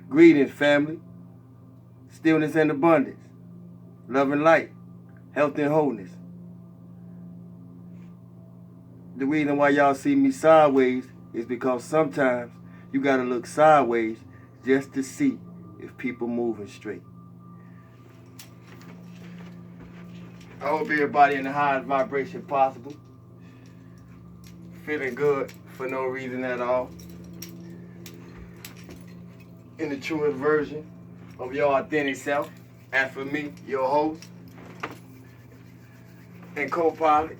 Greetings, family. Stillness and abundance. Love and light. Health and wholeness. The reason why y'all see me sideways is because sometimes you gotta look sideways just to see if people moving straight. I hope everybody in the highest vibration possible. Feeling good for no reason at all. In the truest version of your authentic self. As for me, your host and co-pilot,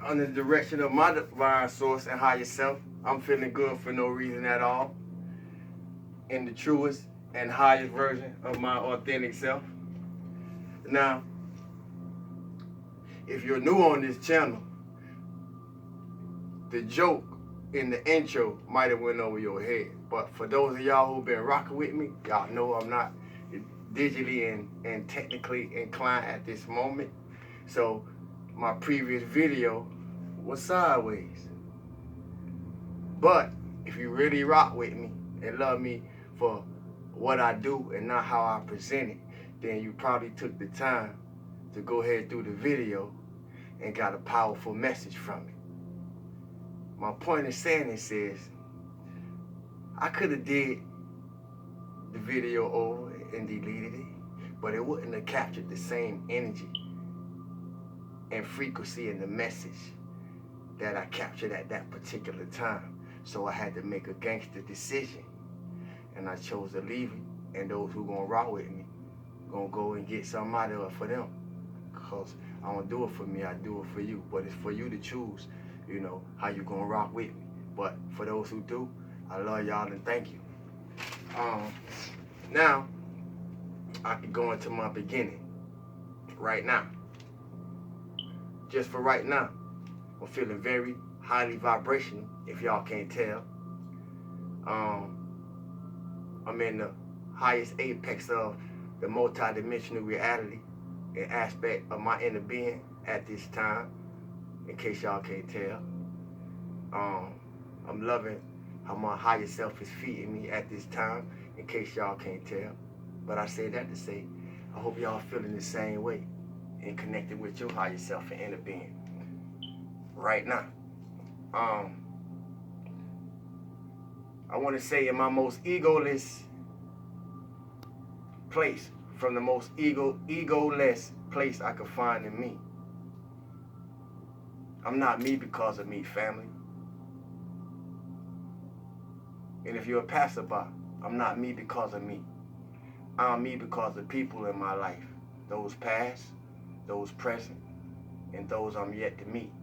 under the direction of my divine source and higher self, I'm feeling good for no reason at all. In the truest and highest version of my authentic self. Now, if you're new on this channel, the joke in the intro might have went over your head. But for those of y'all who've been rocking with me, y'all know I'm not digitally and technically inclined at this moment. So my previous video was sideways. But if you really rock with me and love me for what I do and not how I present it, then you probably took the time to go ahead through the video and got a powerful message from it. My point of saying this is, I could have did the video over and deleted it, but it wouldn't have captured the same energy and frequency in the message that I captured at that particular time. So I had to make a gangster decision, and I chose to leave it, and those who gonna rock with me gonna go and get something out of it for them, because I don't do it for me, I do it for you. But it's for you to choose, you know, how you gonna rock with me. But for those who do, I love y'all and thank you. Now, I can go into my beginning right now. Just for right now, I'm feeling very highly vibrational, if y'all can't tell. I'm in the highest apex of the multidimensional reality and aspect of my inner being at this time, in case y'all can't tell. I'm loving how my higher self is feeding me at this time, in case y'all can't tell. But I say that to say, I hope y'all feeling the same way and connected with your higher self and inner being right now. I want to say in my most egoless place, from the most egoless place I could find in me. I'm not me because of me, family. And if you're a passerby, I'm not me because of me. I'm me because of people in my life, those past, those present, and those I'm yet to meet,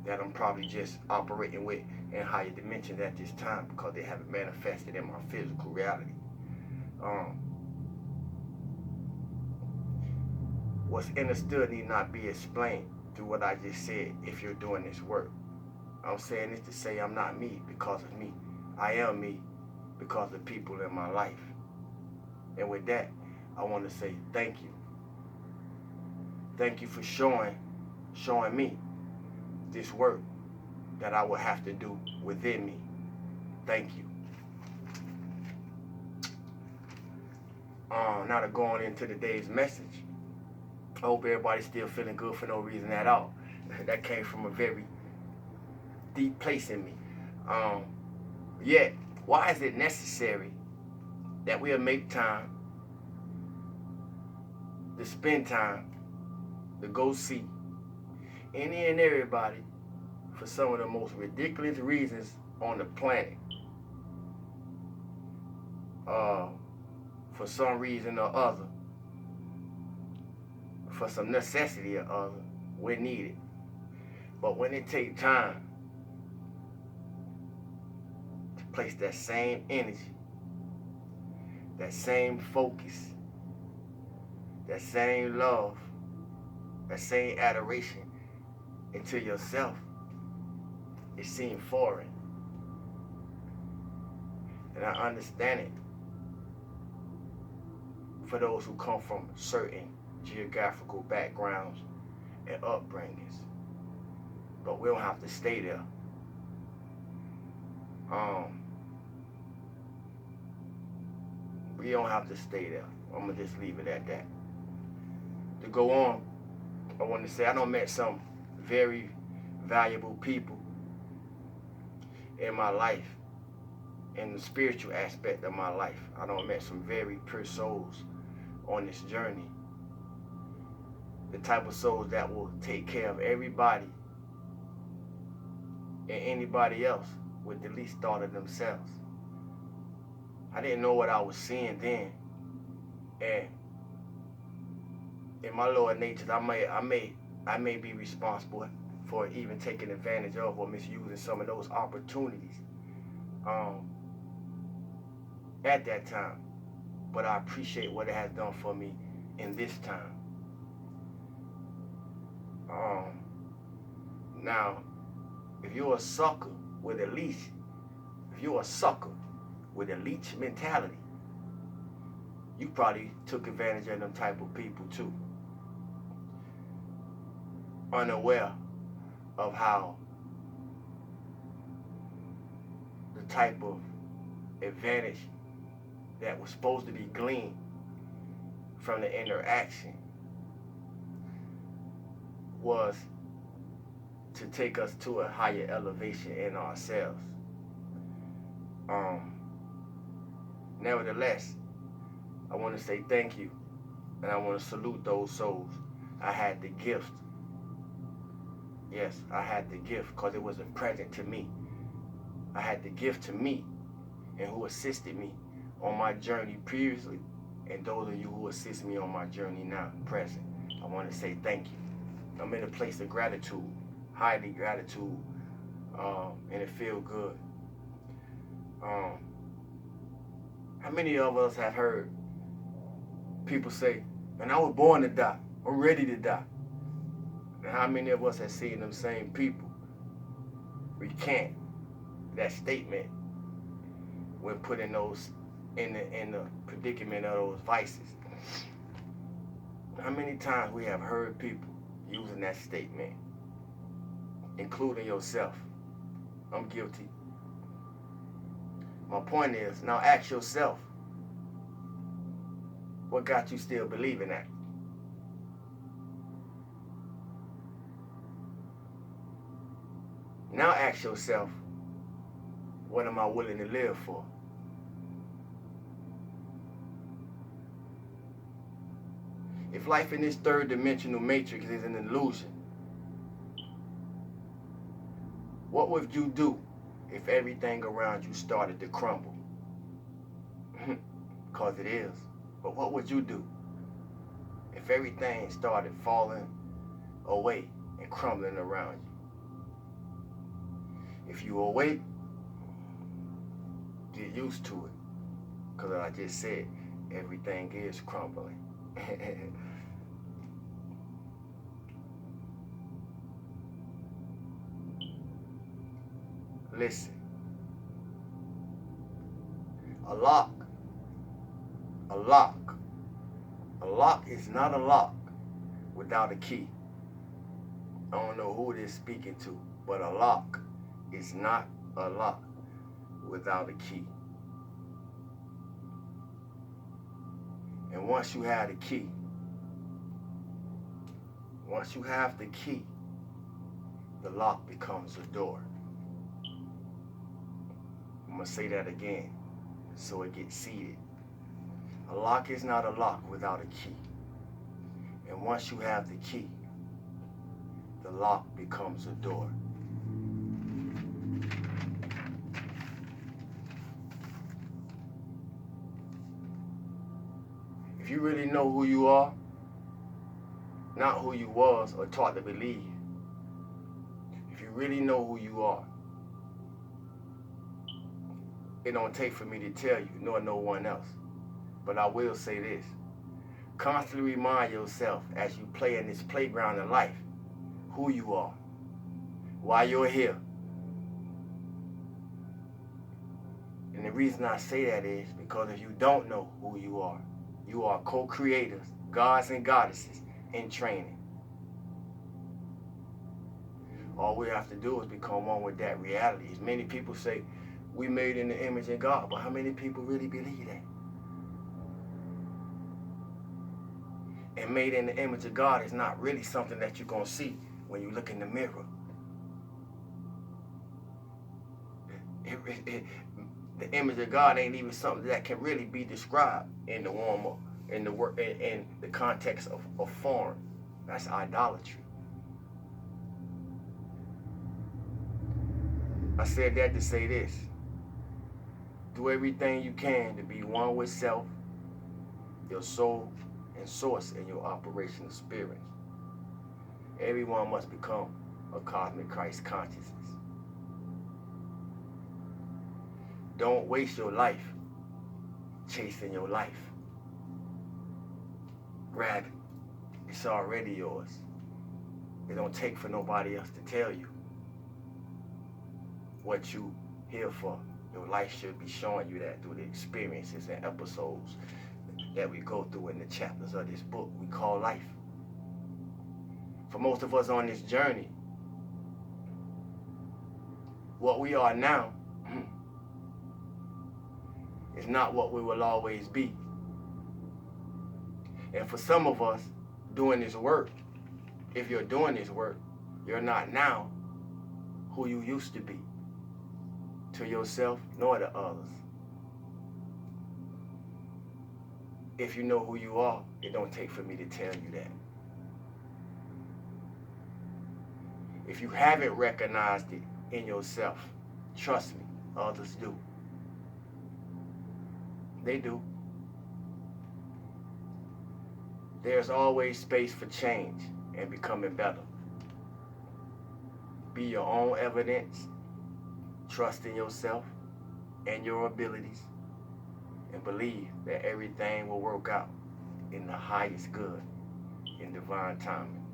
that I'm probably just operating with in higher dimensions at this time because they haven't manifested in my physical reality. What's understood need not be explained through what I just said if you're doing this work. I'm saying this to say I'm not me because of me. I am me because of people in my life. And with that, I want to say thank you. Thank you for showing me this work that I would have to do within me. Thank you. Now to go on into today's message. I hope everybody's still feeling good for no reason at all. That came from a very deep place in me. Yet, why is it necessary that we'll make time to spend time to go see any and everybody for some of the most ridiculous reasons on the planet? For some reason or other, for some necessity or other, we're needed. But when it takes time to place that same energy, that same focus, that same love, that same adoration into yourself, it seems foreign. And I understand it for those who come from certain geographical backgrounds and upbringings. But we don't have to stay there. You don't have to stay there. I'm going to just leave it at that. To go on, I want to say I done met some very valuable people in my life, in the spiritual aspect of my life. I done met some very pure souls on this journey. The type of souls that will take care of everybody and anybody else with the least thought of themselves. I didn't know what I was seeing then. And in my lower natures, I may be responsible for even taking advantage of or misusing some of those opportunities at that time. But I appreciate what it has done for me in this time. Now, if you're a sucker with a leash, with a leech mentality, you probably took advantage of them type of people too. Unaware of how the type of advantage that was supposed to be gleaned from the interaction was to take us to a higher elevation in ourselves. Nevertheless, I want to say thank you, and I want to salute those souls. I had the gift. Yes, I had the gift because it was a present to me. I had the gift to me and who assisted me on my journey previously, and those of you who assist me on my journey now, present. I want to say thank you. I'm in a place of gratitude, highly gratitude, and it feels good. How many of us have heard people say, "And I was born to die, I'm ready to die"? And how many of us have seen them same people recant that statement when put in those in the predicament of those vices? How many times we have heard people using that statement, including yourself? I'm guilty. My point is, now ask yourself, what got you still believing that? Now ask yourself, what am I willing to live for? If life in this third dimensional matrix is an illusion, what would you do if everything around you started to crumble? Because it is. But what would you do if everything started falling away and crumbling around you? If you awake, get used to it. Because like I just said, everything is crumbling. Listen, a lock is not a lock without a key. I don't know who it is speaking to, but a lock is not a lock without a key. And once you have the key, the lock becomes a door. I'm going to say that again so it gets seated. A lock is not a lock without a key. And once you have the key, the lock becomes a door. If you really know who you are, not who you was or taught to believe, if you really know who you are, it don't take for me to tell you, nor no one else. But I will say this. Constantly remind yourself as you play in this playground of life, who you are, why you're here. And the reason I say that is because if you don't know who you are co-creators, gods and goddesses in training. All we have to do is become one with that reality. As many people say, we made in the image of God, but how many people really believe that? and made in the image of God is not really something that you're going to see when you look in the mirror. The image of God ain't even something that can really be described in the warmer, in the work, in the context of form. That's idolatry. I said that to say this. Do everything you can to be one with self, your soul, and source in your operational spirit. Everyone must become a cosmic Christ consciousness. Don't waste your life chasing your life. Grab it. It's already yours. It don't take for nobody else to tell you what you here for. Your life should be showing you that through the experiences and episodes that we go through in the chapters of this book we call life. For most of us on this journey, what we are now is not what we will always be. And for some of us doing this work, if you're doing this work, you're not now who you used to be to yourself nor to others. If you know who you are, it don't take for me to tell you that. If you haven't recognized it in yourself, trust me, others do. They do. There's always space for change and becoming better. Be your own evidence, trust in yourself and your abilities, and believe that everything will work out in the highest good in divine timing.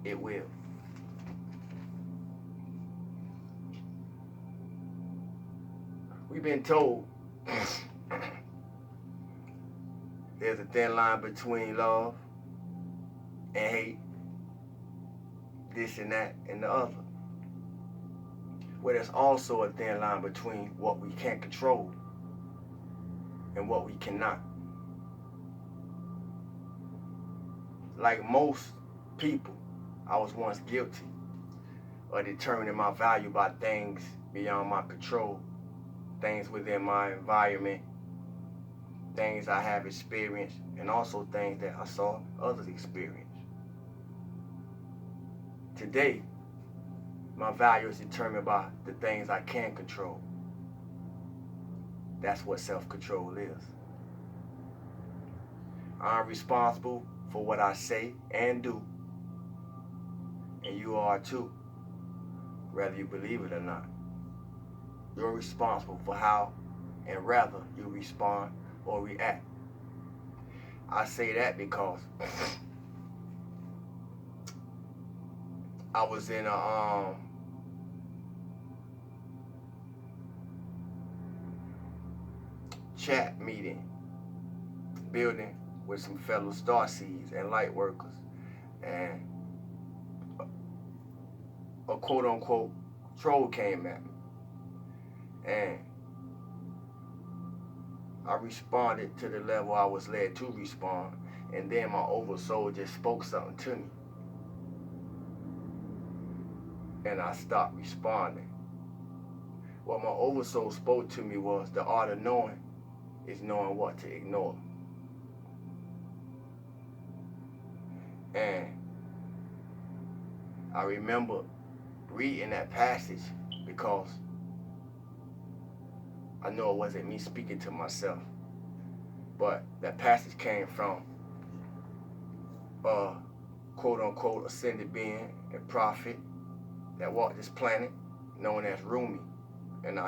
It will. We've been told there's a thin line between love and hate, this and that and the other. Where there's also a thin line between what we can control and what we cannot. Like most people, I was once guilty of determining my value by things beyond my control, things within my environment, things I have experienced, and also things that I saw others experience. Today, my value is determined by the things I can control. That's what self-control is. I'm responsible for what I say and do, and you are too, whether you believe it or not. You're responsible for how and rather you respond or react. I say that because I was in a chat meeting, building with some fellow starseeds and light workers, and a quote-unquote troll came at me, and I responded to the level I was led to respond, and then my oversoul just spoke something to me, and I stopped responding. What my oversoul spoke to me was the art of knowing is knowing what to ignore. And I remember reading that passage because I know it wasn't me speaking to myself, but that passage came from a quote-unquote ascended being and prophet that walked this planet known as Rumi. And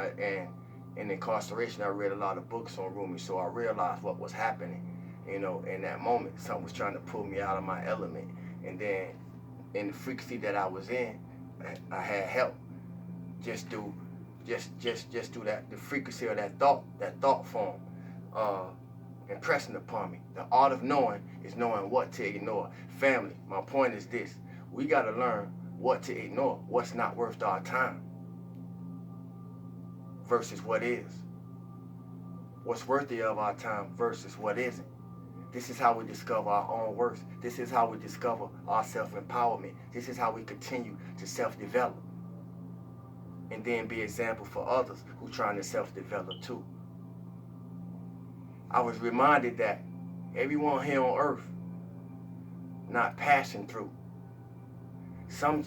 in incarceration, I read a lot of books on Rumi, so I realized what was happening. You know, in that moment, something was trying to pull me out of my element. And then in the frequency that I was in, I had help just through that, the frequency of that thought form impressing upon me. The art of knowing is knowing what to ignore. Family, my point is this: we got to learn what to ignore, what's not worth our time versus what is. What's worthy of our time versus what isn't. This is how we discover our own worth. This is how we discover our self-empowerment. This is how we continue to self-develop. And then be example for others who trying to self-develop too. I was reminded that everyone here on earth not passing through. Some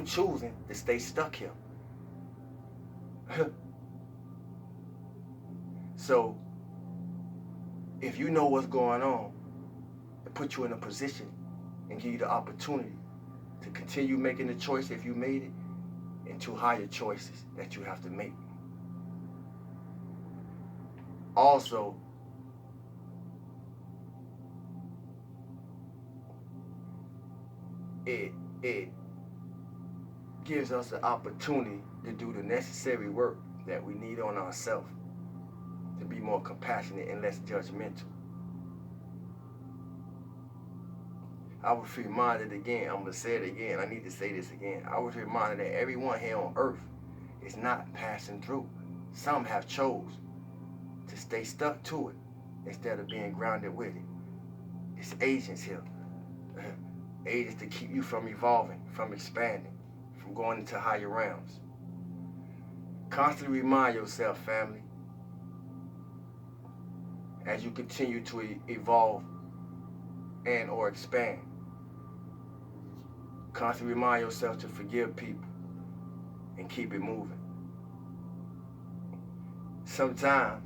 choosing to stay stuck here. So if you know what's going on, it put you in a position and give you the opportunity to continue making the choice if you made it, and to higher choices that you have to make. Also, it gives us the opportunity to do the necessary work that we need on ourselves to be more compassionate and less judgmental. I was reminded again, I'm going to say it again, I need to say this again. I was reminded that everyone here on earth is not passing through. Some have chose to stay stuck to it instead of being grounded with it. It's agents here. Agents to keep you from evolving, from expanding, from going into higher realms. Constantly remind yourself, family, as you continue to evolve and or expand. Constantly remind yourself to forgive people and keep it moving. Sometimes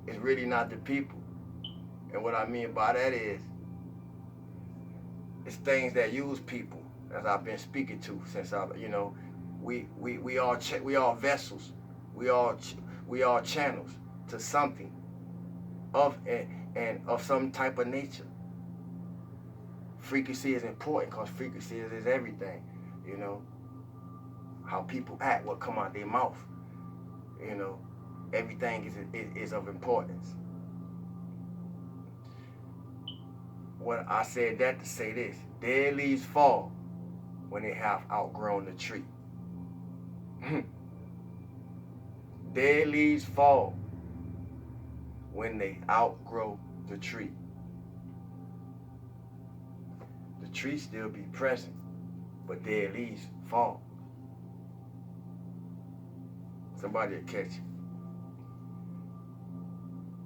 it's really not the people. And what I mean by that is, it's things that use people, as I've been speaking to since we all vessels, we all channels to something of some type of nature. Frequency is important because frequency is everything. How people act, what come out their mouth. Everything is of importance. What I said that to say this: dead leaves fall when they have outgrown the tree. Dead leaves fall when they outgrow the tree. The tree still be present, but dead leaves fall. Somebody will catch it.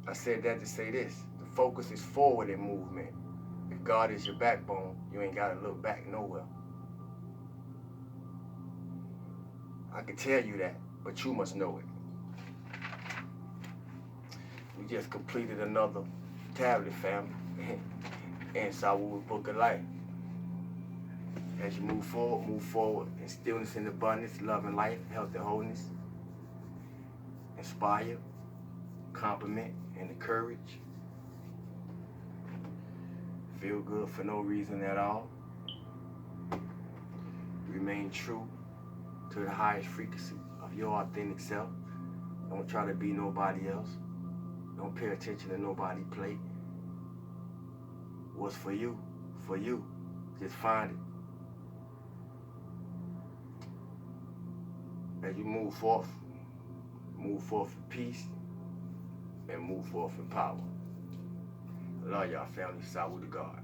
I said that to say this: the focus is forward in movement. If God is your backbone, you ain't gotta look back nowhere. I can tell you that, but you must know it. We just completed another tablet, family, in SforWard Book of Life. As you move forward in stillness and abundance, love and life, health and wholeness. Inspire, compliment, and encourage. Feel good for no reason at all. Remain true to the highest frequency of your authentic self. Don't try to be nobody else. Don't pay attention to nobody play. What's for you, for you. Just find it. As you move forth in peace and move forth in power. I love y'all, family. SforWard to God.